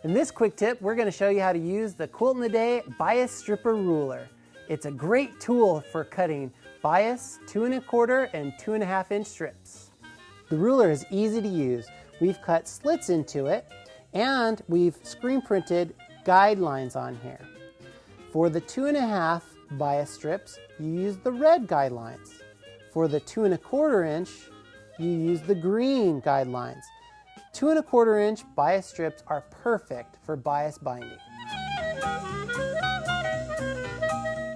In this quick tip, we're going to show you how to use the Quilt in a Day Bias Stripper Ruler. It's a great tool for cutting bias 2 1/4 and 2 1/2 inch strips. The ruler is easy to use. We've cut slits into it and we've screen printed guidelines on here. For the 2 1/2 bias strips, you use the red guidelines. For the 2 1/4 inch, you use the green guidelines. 2 1/4 inch bias strips are perfect for bias binding.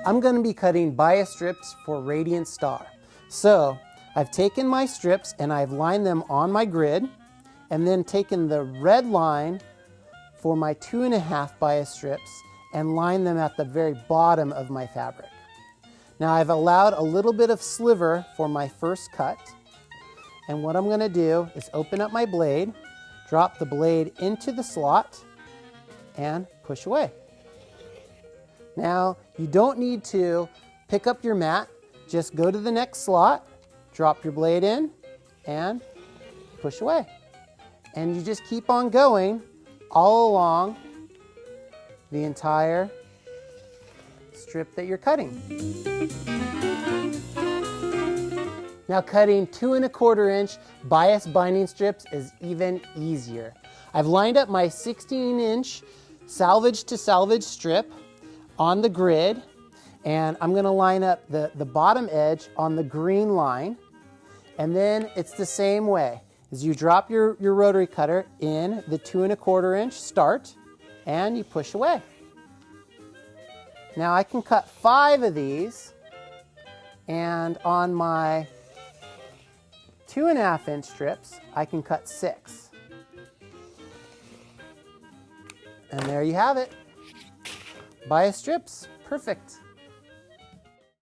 I'm going to be cutting bias strips for Radiant Star. So I've taken my strips and I've lined them on my grid and then taken the red line for my 2 1/2 bias strips and lined them at the very bottom of my fabric. Now I've allowed a little bit of sliver for my first cut. And what I'm going to do is open up my blade, drop the blade into the slot, and push away. Now, you don't need to pick up your mat. Just go to the next slot, drop your blade in, and push away. And you just keep on going all along the entire strip that you're cutting. Now cutting 2 1/4 inch bias binding strips is even easier. I've lined up my 16 inch salvage to salvage strip on the grid, and I'm going to line up the bottom edge on the green line, and then it's the same way as you drop your rotary cutter in the 2 1/4 inch start and you push away. Now I can cut 5 of these, and on my 2 1/2 inch strips, I can cut 6. And there you have it. Bias strips, perfect.